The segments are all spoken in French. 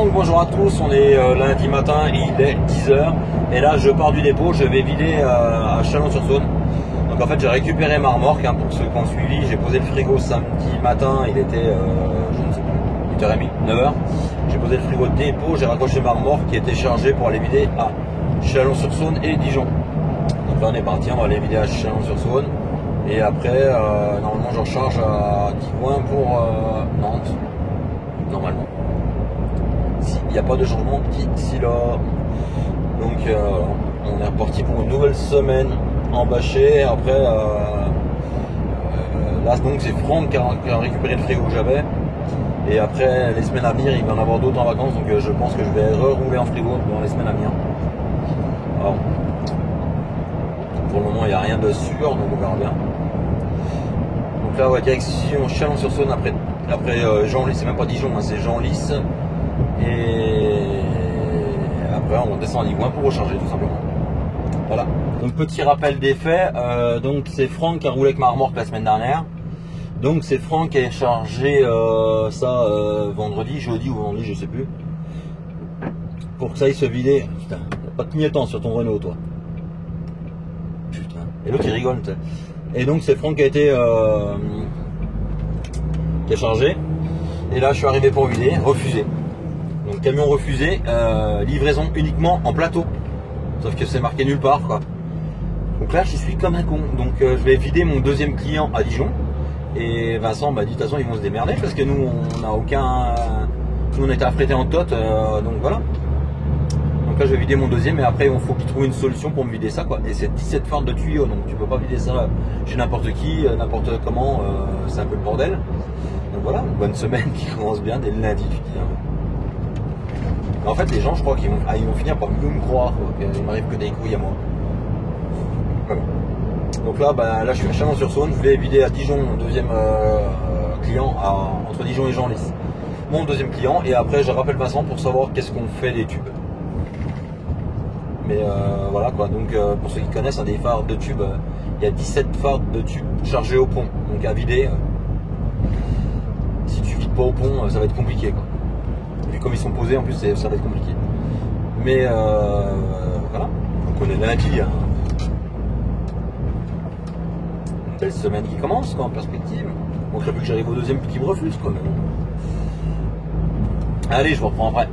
Donc bonjour à tous, on est lundi matin, il est 10h et là je pars du dépôt, je vais vider à Chalon-sur-Saône. Donc en fait j'ai récupéré ma remorque, pour ceux qui ont suivi, j'ai posé le frigo samedi matin, il était je ne sais plus, 8h30, 9h. J'ai posé le frigo de dépôt, j'ai raccroché ma remorque qui était chargée pour aller vider à Chalon-sur-Saône et Dijon. Donc là on est parti, on va aller vider à Chalon-sur-Saône et après normalement je recharge à Digoin pour Nantes, normalement. Il n'y a pas de changement d'ici là. Donc on est reparti pour une nouvelle semaine en bâché. Après là donc c'est Franck qui a récupéré le frigo que j'avais. Et après les semaines à venir il va en avoir d'autres en vacances. Donc je pense que je vais rerouler en frigo dans les semaines à venir. Alors, pour le moment il n'y a rien de sûr, donc on verra bien. Donc là ouais, direction Chalon-sur-Saône après Genlis, c'est même pas Dijon, hein, c'est Genlis. Et après on descend à Digoin pour recharger tout simplement. Voilà. Donc petit rappel des faits, donc c'est Franck qui a roulé avec ma remorque la semaine dernière. Donc c'est Franck qui a chargé ça vendredi, jeudi ou vendredi, je sais plus. Pour que ça aille se vider. Putain, t'as pas de clignotant sur ton Renault toi. Putain. Et l'autre il rigole. T'sais. Et donc c'est Franck qui a été qui a chargé. Et là je suis arrivé pour vider, refusé. Donc camion refusé, livraison uniquement en plateau. Sauf que c'est marqué nulle part quoi. Donc là je suis comme un con. Donc je vais vider mon deuxième client à Dijon. Et Vincent m'a dit de toute façon ils vont se démerder parce que nous on n'a aucun. Nous on était affrétés en tot, donc voilà. Donc là je vais vider mon deuxième et après il faut qu'il trouve une solution pour me vider ça quoi. Et c'est 17 fardes de tuyaux, donc tu peux pas vider ça chez n'importe qui, n'importe comment, c'est un peu le bordel. Donc voilà, une bonne semaine qui commence bien dès le lundi tu dis. Hein. En fait, les gens, je crois qu'ils vont finir par mieux me croire, qu'il m'arrive que des couilles à moi. Voilà. Donc là, là, je suis à Chalon-sur-Saône. Je vais vider à Dijon mon deuxième client, entre Dijon et Genlis. Mon deuxième client, et après, je rappelle Vincent pour savoir qu'est-ce qu'on fait des tubes. Mais voilà quoi. Donc, pour ceux qui connaissent, des phares de tubes, il y a 17 phares de tubes chargés au pont. Donc, à vider, si tu vides pas au pont, ça va être compliqué quoi. Comme ils sont posés en plus ça va être compliqué. Mais voilà, donc on est lundi. Hein. Une belle semaine qui commence quoi, en perspective. Bon, j'ai vu que j'arrive au deuxième qui me refuse quoi. Allez, je vous reprends après.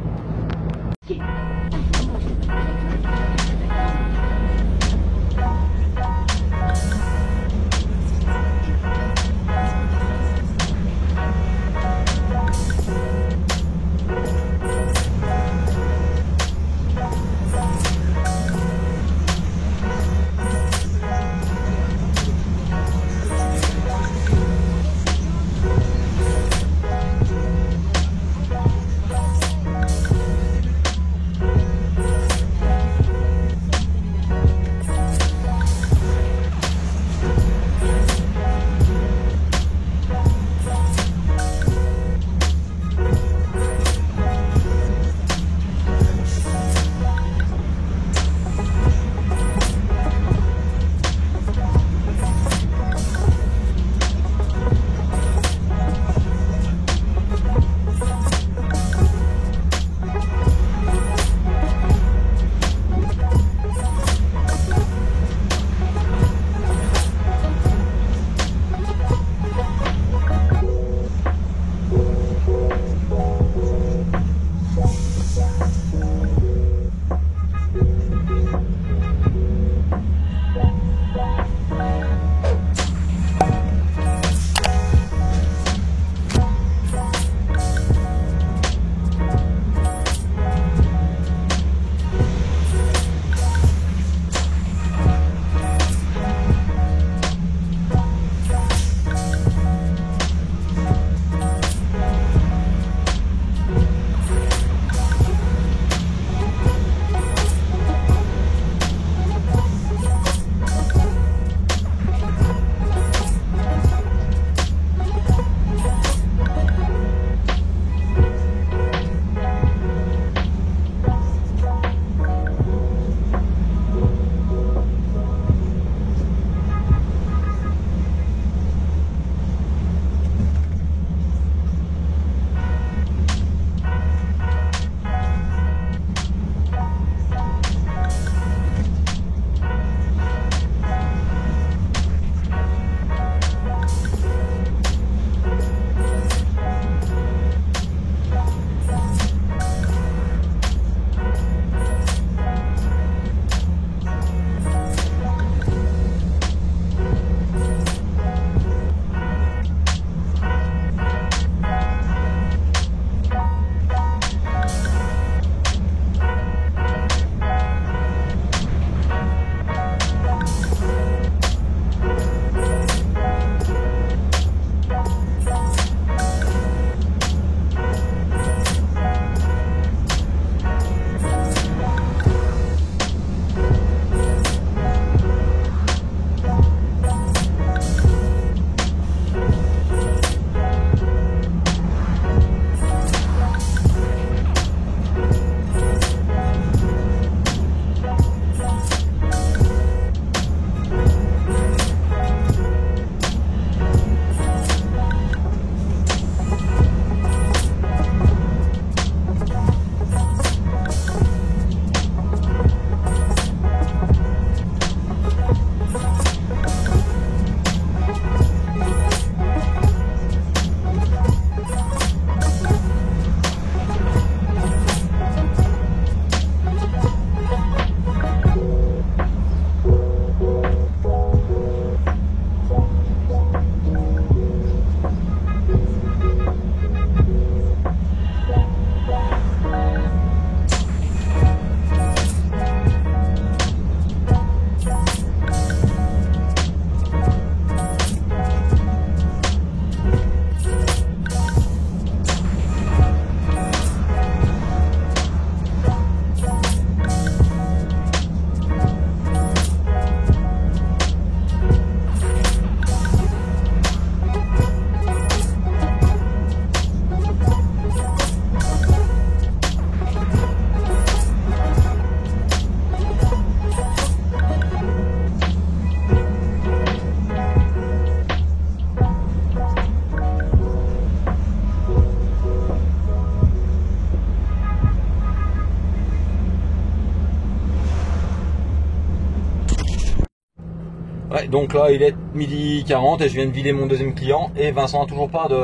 Ouais, donc là il est midi 40 et je viens de vider mon deuxième client et Vincent a toujours pas de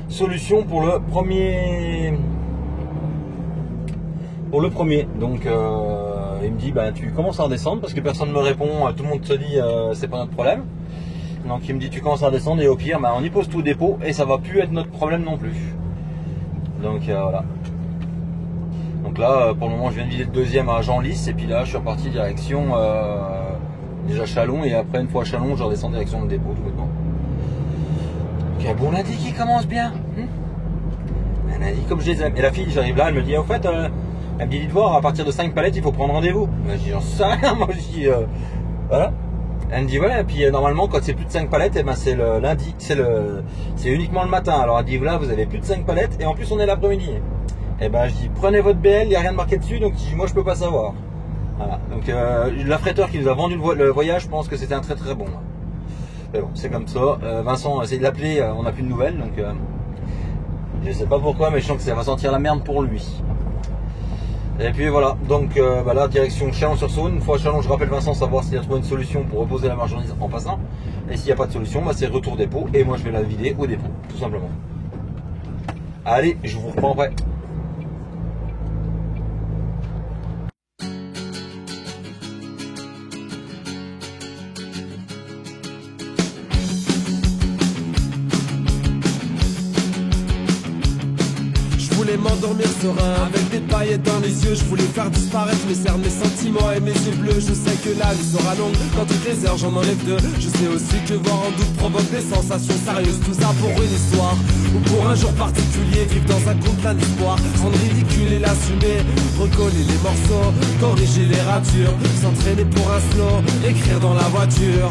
solution pour le premier. Donc il me dit bah tu commences à redescendre parce que personne ne me répond, tout le monde se dit c'est pas notre problème. Donc il me dit tu commences à redescendre et au pire bah, on y pose tout au dépôt et ça va plus être notre problème non plus. Donc voilà. Donc là pour le moment je viens de vider le deuxième à Genlis et puis là je suis reparti direction déjà Chalon et après une fois à Chalon je redescends direction le dépôt tout bêtement. Donc bon lundi qui commence bien. Un lundi comme je les aime. Et la fille j'arrive là elle me dit au fait elle me dit de voir à partir de 5 palettes il faut prendre rendez-vous. Je dis j'en sais rien moi je dis voilà. Elle me dit ouais et puis normalement quand c'est plus de 5 palettes et ben c'est le lundi, c'est uniquement le matin. Alors elle dit là vous avez plus de 5 palettes et en plus on est l'après-midi. Et ben je dis prenez votre BL, il n'y a rien de marqué dessus donc moi je peux pas savoir. Voilà. Donc l'affréteur qui nous a vendu le voyage, je pense que c'était un très très bon. Mais bon, c'est comme ça. Vincent a essayé de l'appeler, on n'a plus de nouvelles, donc je sais pas pourquoi, mais je sens que ça va sentir la merde pour lui. Et puis voilà, donc là direction Chalon-sur-Saône. Une fois à Chalon, je rappelle Vincent savoir s'il a trouvé une solution pour reposer la marchandise en passant. Et s'il n'y a pas de solution, bah, c'est retour dépôt et moi je vais la vider au dépôt, tout simplement. Allez, je vous reprends après. M'endormir serein avec des paillettes dans les yeux. Je voulais faire disparaître mes cernes, mes sentiments et mes yeux bleus. Je sais que la vie sera longue, dans toutes les heures j'en enlève deux. Je sais aussi que voir en doute provoque des sensations sérieuses. Tout ça pour une histoire ou pour un jour particulier. Vivre dans un conte plein d'espoir, rendre ridicule et l'assumer. Recoller les morceaux, corriger les ratures, s'entraîner pour un slow, écrire dans la voiture.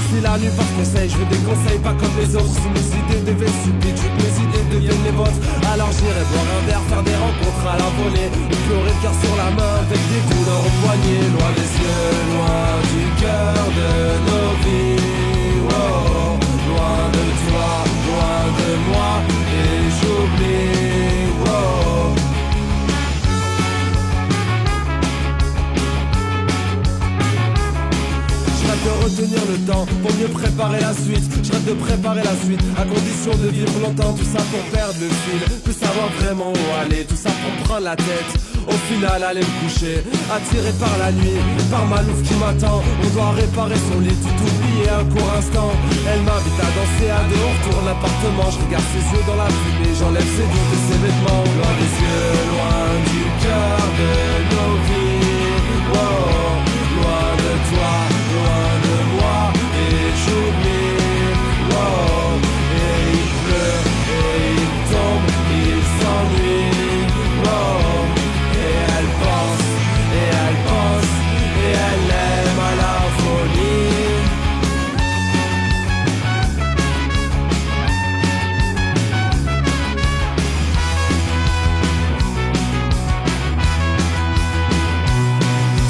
Si la nuit porte conseil, je veux des conseils pas comme les autres. Si mes idées deviennent stupides, je veux que mes idées deviennent les vôtres. Alors j'irai boire un verre, faire des rencontres à la volée, et pleurer le cœur sur la main avec des douleurs au poignet. Loin des yeux, loin du cœur de nos vies. Oh, loin de toi, loin de moi, et j'oublie. Oh. De retenir le temps pour mieux préparer la suite. Je rêve de préparer la suite à condition de vivre longtemps. Tout ça pour perdre le fil, plus savoir vraiment où aller. Tout ça pour prendre la tête, au final aller me coucher. Attiré par la nuit, par Malouf qui m'attend. On doit réparer son lit, tout oublier un court instant. Elle m'invite à danser à deux, on retourne l'appartement. Je regarde ses yeux dans la fumée, j'enlève ses doutes et ses vêtements. Loin des yeux, loin du cœur de nos vies. Wow, loin de toi, loin de moi, et j'oublie. Wow, et il pleut, et il tombe, il s'ennuie. Wow, et elle pense, et elle aime à la folie.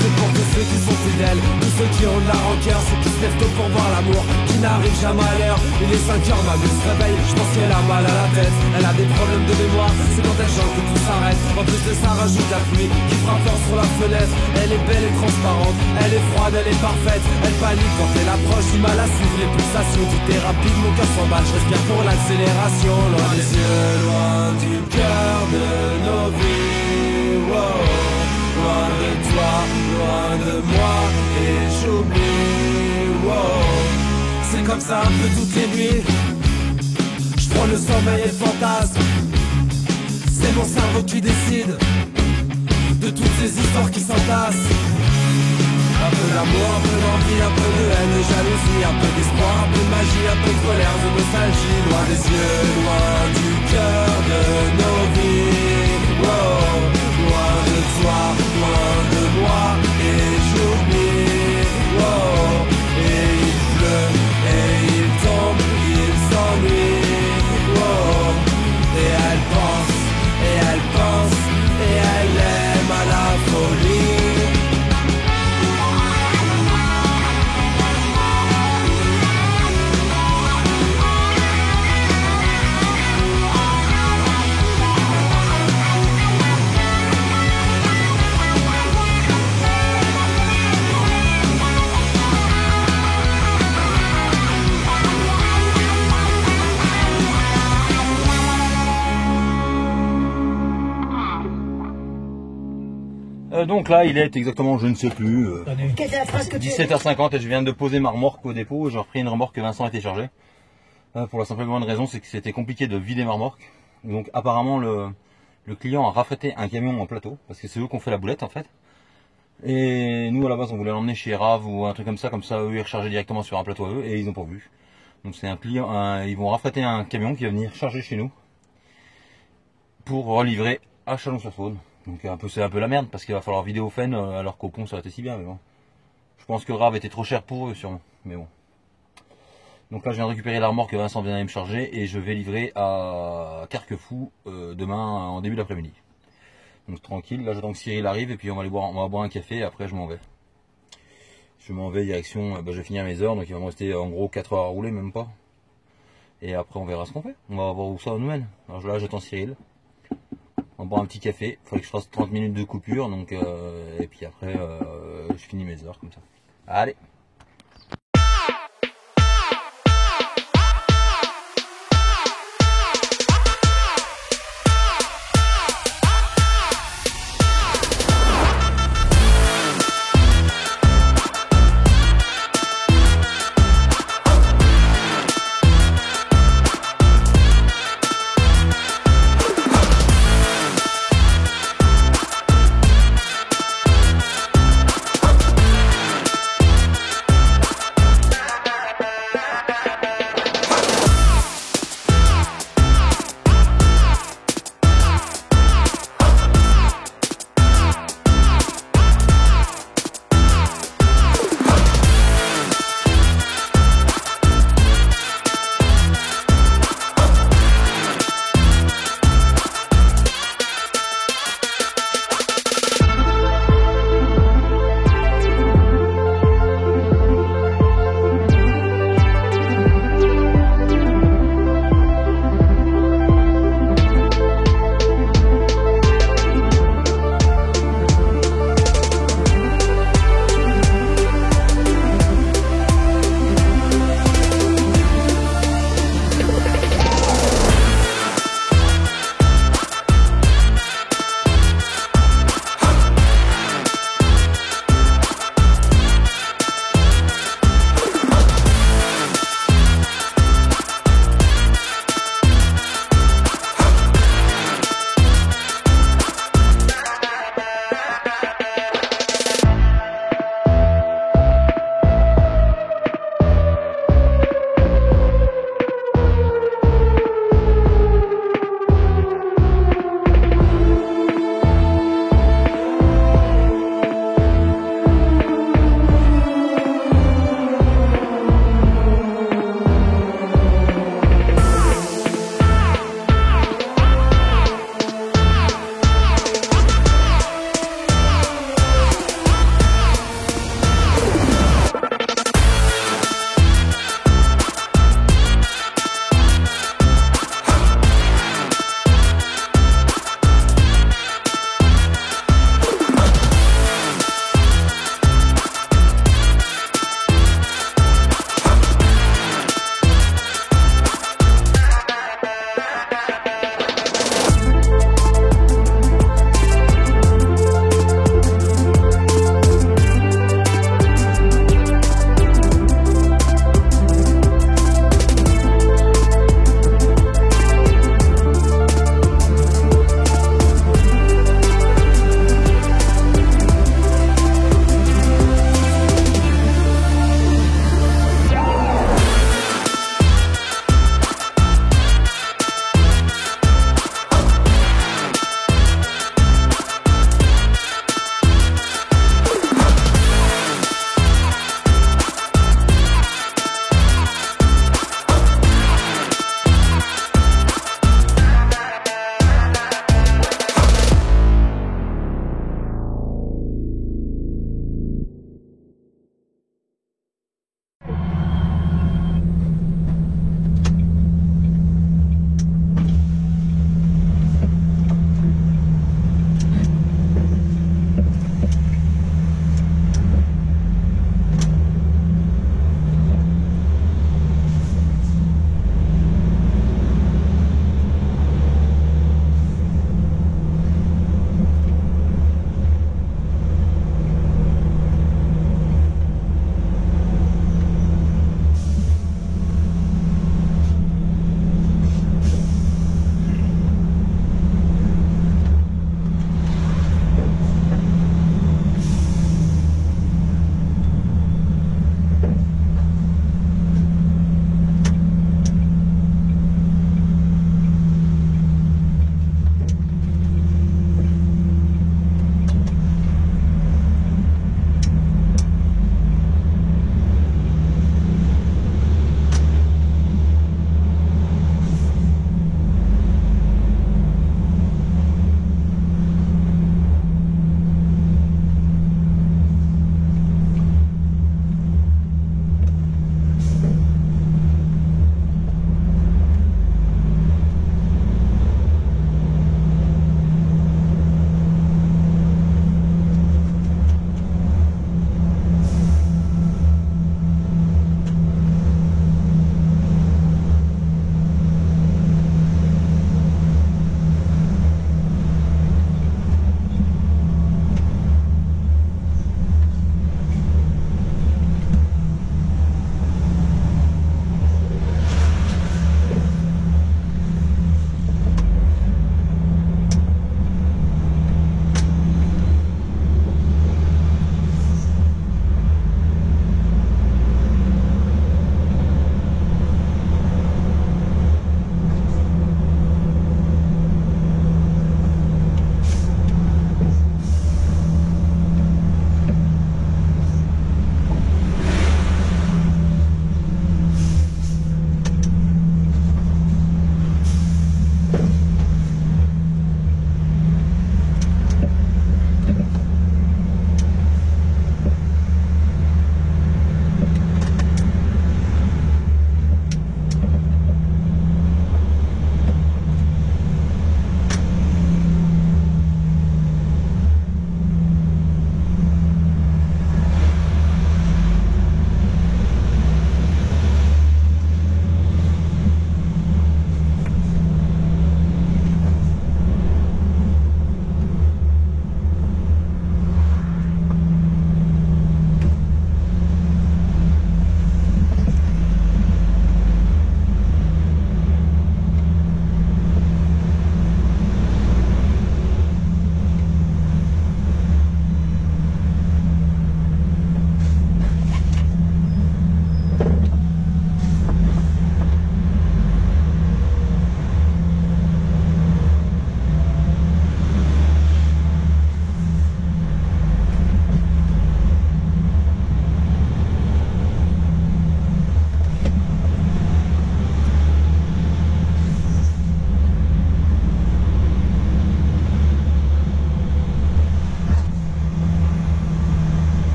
C'est pour tous ceux qui sont fidèles, tous ceux qui ont de la rancœur, ceux qui se lèvent tôt pour voir l'amour, qui n'arrive jamais à l'heure. Il est 5 heures, ma muse se réveille, je pense qu'elle a mal à la tête. Elle a des problèmes de mémoire, c'est quand elle chante que tout s'arrête. En plus de ça rajoute la pluie qui frappe fort sur la fenêtre. Elle est belle et transparente, elle est froide, elle est parfaite. Elle panique quand elle approche, du mal à suivre les pulsations. Tout est rapide, mon cœur s'emballe, je respire pour l'accélération. Loin des yeux, loin du cœur de nos vies. Wow. Loin de toi, loin de moi, et j'oublie. Wow. C'est comme ça un peu toutes les nuits. Je prends le sommeil et le fantasme. C'est mon cerveau qui décide de toutes ces histoires qui s'entassent. Un peu d'amour, un peu d'envie, un peu de haine, de jalousie, un peu d'espoir, un peu de magie, un peu de colère, de nostalgie. Loin des yeux, loin du cœur de nos vies. Wow. Loin de toi, loin de moi, et j'oublie. Wow. Et il pleut, et il tombe, il s'ennuie. Wow. Et elle pense, et elle aime à la folie. Donc là, il est exactement, je ne sais plus, Quelle est la phrase que tu 17h50 et je viens de poser ma remorque au dépôt. J'ai repris une remorque que Vincent était chargé. Pour la simple et bonne raison, c'est que c'était compliqué de vider ma remorque. Donc apparemment, le client a raffrété un camion en plateau, parce que c'est eux qui ont fait la boulette en fait. Et nous à la base, on voulait l'emmener chez Rave ou un truc comme ça eux ils rechargeaient directement sur un plateau à eux et ils n'ont pas vu. Donc c'est un client, ils vont raffréter un camion qui va venir charger chez nous pour relivrer à Chalon-sur-Saône. Donc c'est un peu la merde parce qu'il va falloir vider au Fen alors qu'au pont ça aurait été si bien, mais bon. Je pense que Rave était trop cher pour eux sûrement, mais bon. Donc là je viens de récupérer la remorque que Vincent vient d'aller me charger et je vais livrer à Carquefou demain en début d'après-midi. Donc tranquille, là j'attends que Cyril arrive et puis on va boire un café et après je m'en vais. Je m'en vais direction, je vais finir mes heures, donc il va me rester en gros 4 heures à rouler, même pas. Et après on verra ce qu'on fait, on va voir où ça nous mène. Alors là j'attends Cyril. On boit un petit café, il faudrait que je fasse 30 minutes de coupure, donc et puis après je finis mes heures comme ça. Allez.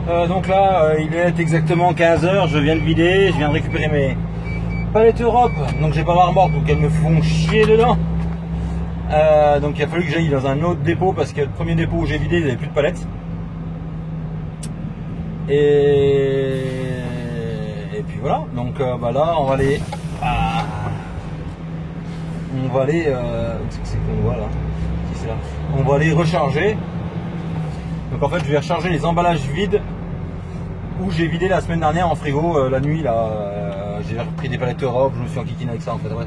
Donc là, il est exactement 15 h, je viens de vider, je viens de récupérer mes palettes Europe. Donc j'ai pas ma remorque, donc elles me font chier dedans. Donc il a fallu que j'aille dans un autre dépôt parce que le premier dépôt où j'ai vidé, il n'y avait plus de palettes. Et puis voilà, donc bah là on va aller c'est qu'on voit là, si c'est là, on va aller recharger. Donc en fait je vais recharger les emballages vides où j'ai vidé la semaine dernière en frigo, la nuit là, j'ai repris des palettes Europe, je me suis enquiquiné avec ça en fait, ouais.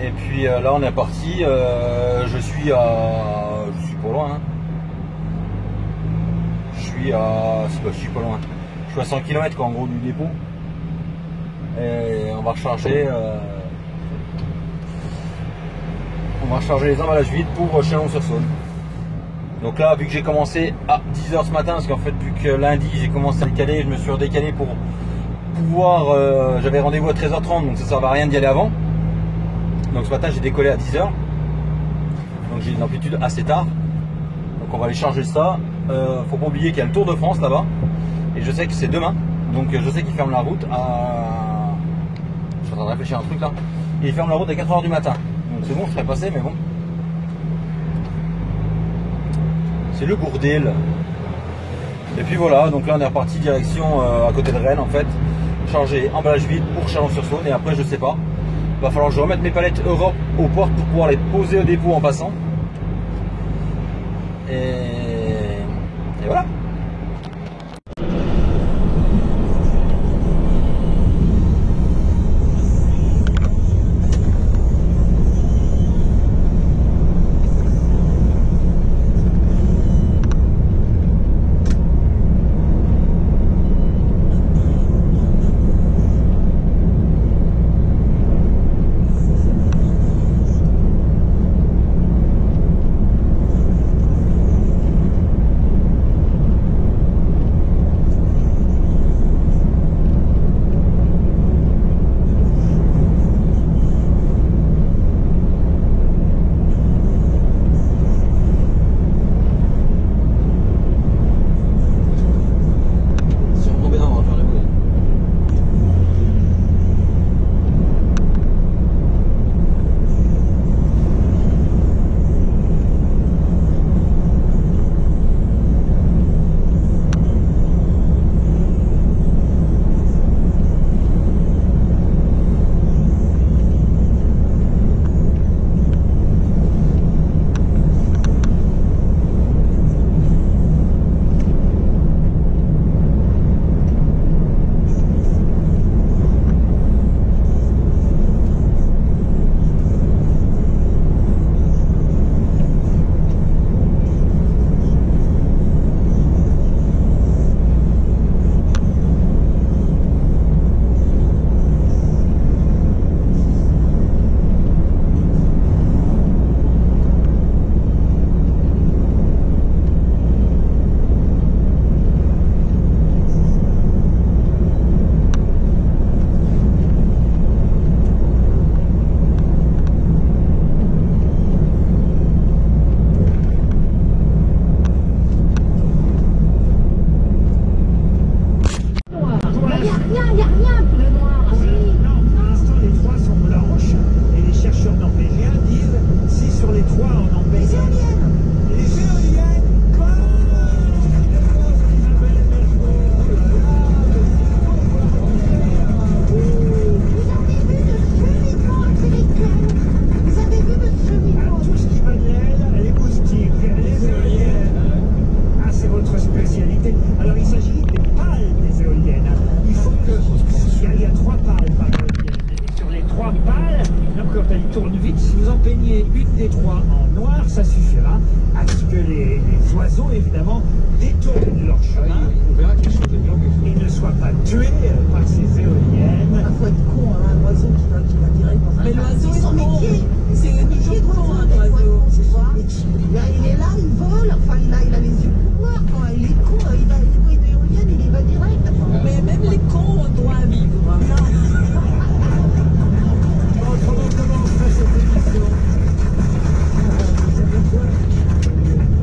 Et puis là on est parti, je suis pas loin, hein. Je suis pas loin, je suis à 100 km quoi, en gros du dépôt. Et on va recharger les emballages vides pour Chalon-sur-Saône. Donc là, vu que j'ai commencé à 10 h ce matin, parce qu'en fait vu que lundi j'ai commencé à décaler, je me suis redécalé pour pouvoir, j'avais rendez-vous à 13 h 30, donc ça ne servait à rien d'y aller avant. Donc ce matin j'ai décollé à 10 h, donc j'ai une amplitude assez tard, donc on va aller charger ça. Faut pas oublier qu'il y a le Tour de France là-bas, et je sais que c'est demain, donc je sais qu'ils ferment la route à... Je suis en train de réfléchir à un truc là. Ils ferment la route à 4 h du matin, donc c'est bon, je serais passé, mais bon. C'est le bordel. Et puis voilà, donc là on est reparti direction à côté de Rennes en fait, charger emballage vide pour Chalon-sur-Saône, et après je sais pas. Il va falloir que je remette mes palettes Europe aux portes pour pouvoir les poser au dépôt en passant. Et voilà.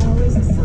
Ah ouais, c'est ça.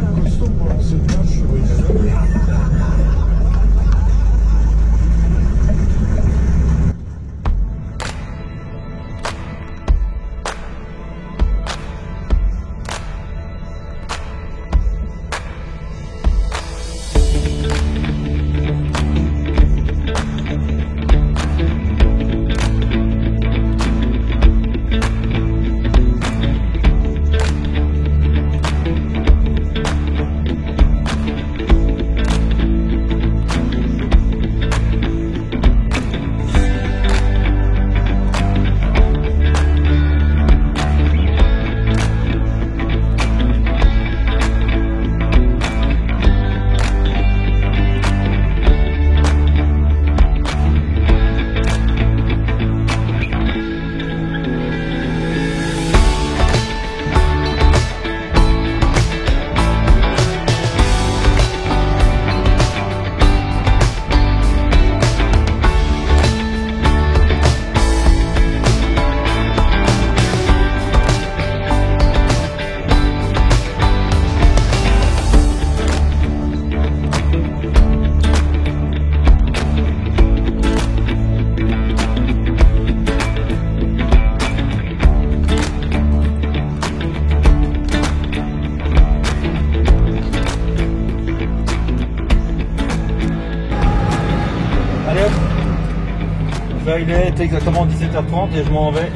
Là il est exactement 17h30 et je m'en vais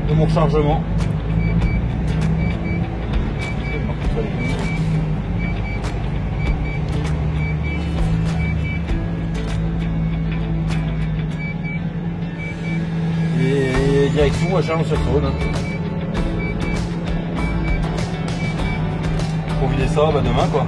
de mon chargement. Et direction à Chalon-sur-Saône. Pour vider ça demain quoi.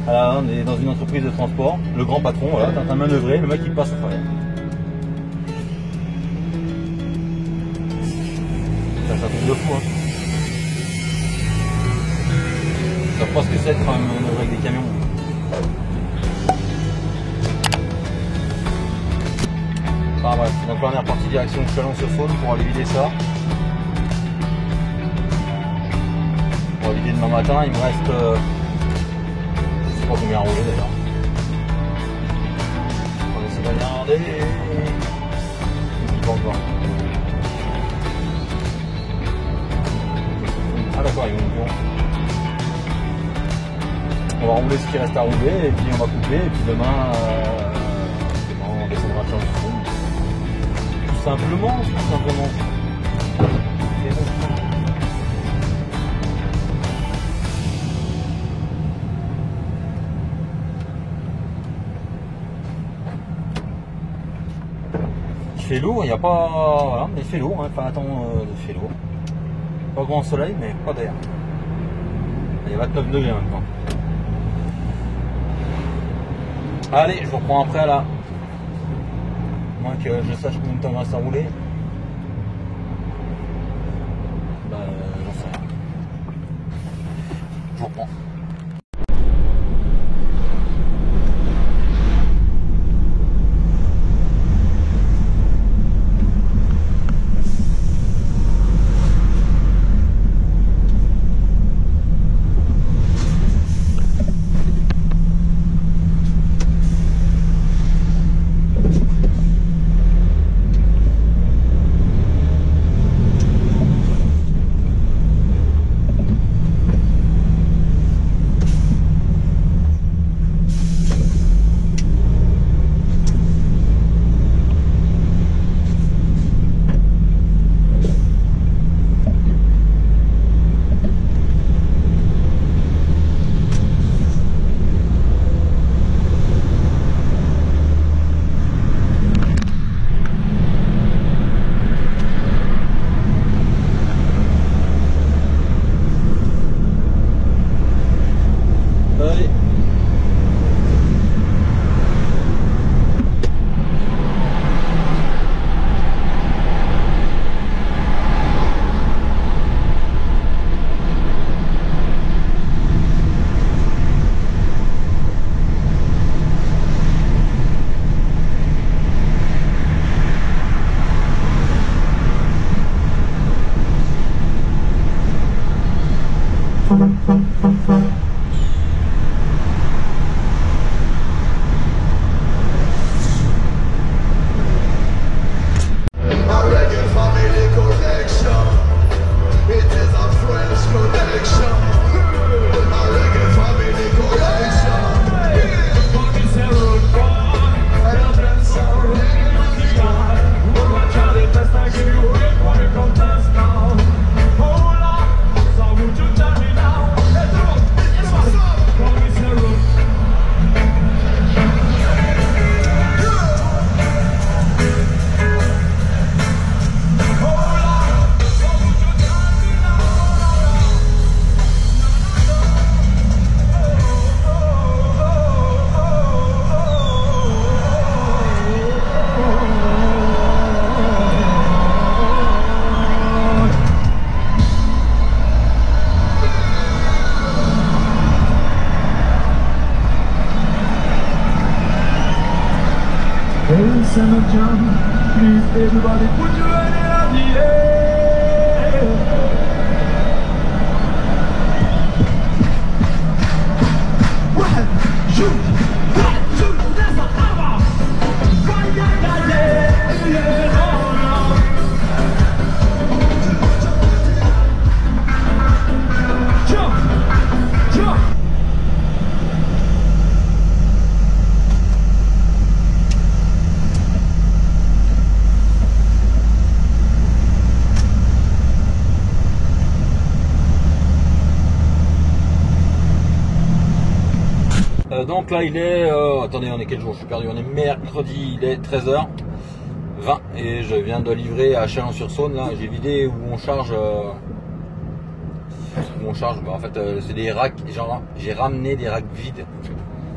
Voilà, on est dans une entreprise de transport, le grand patron, voilà, t'as manœuvré, le mec il passe à travers. Ça tombe de fou hein. Je sais pas ce que c'est de faire manœuvrer avec des camions. Enfin bref, donc là on est reparti direction Chalon-sur-Saône pour aller vider ça. Pour aller vider demain matin, il me reste... je sais pas combien à rouler d'ailleurs. On essaie de regarder. Pas encore. Ah d'accord, ils vont bon. On va rouler ce qui reste à rouler et puis on va couper et puis demain on descendra de Chalon-sur-Saône. Tout simplement. Et bon. Il fait lourd, il n'y a pas... Voilà, mais il fait lourd, hein. Enfin attends, il fait lourd. Pas grand soleil, mais pas d'air. Il y a 29 degrés maintenant. Allez, je vous reprends après là. Moins que je sache combien de temps il reste à rouler. Bah, j'en sais rien. Je vous reprends. Summer John, please everybody put your hand in the air. One, shoot, that's a power. Yeah, oh no. Donc là il est, attendez, on est quel jour? Je suis perdu, on est mercredi, il est 13h20 et je viens de livrer à Chalon-sur-Saône. Là j'ai vidé où on charge, bah, en fait c'est des racks, genre j'ai ramené des racks vides.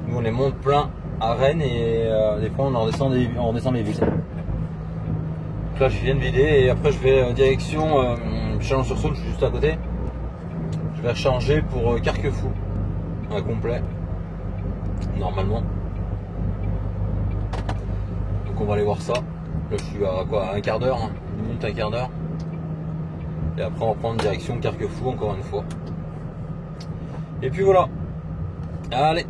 Nous on les monte plein à Rennes et des fois on redescend les vides. Donc là je viens de vider et après je vais direction Chalon-sur-Saône, je suis juste à côté. Je vais recharger pour Carquefou, un complet, normalement. Donc on va aller voir ça. Là je suis à quoi, un quart d'heure, hein, une minute, un quart d'heure. Et après on va prendre direction Carquefou encore une fois. Et puis voilà. Allez.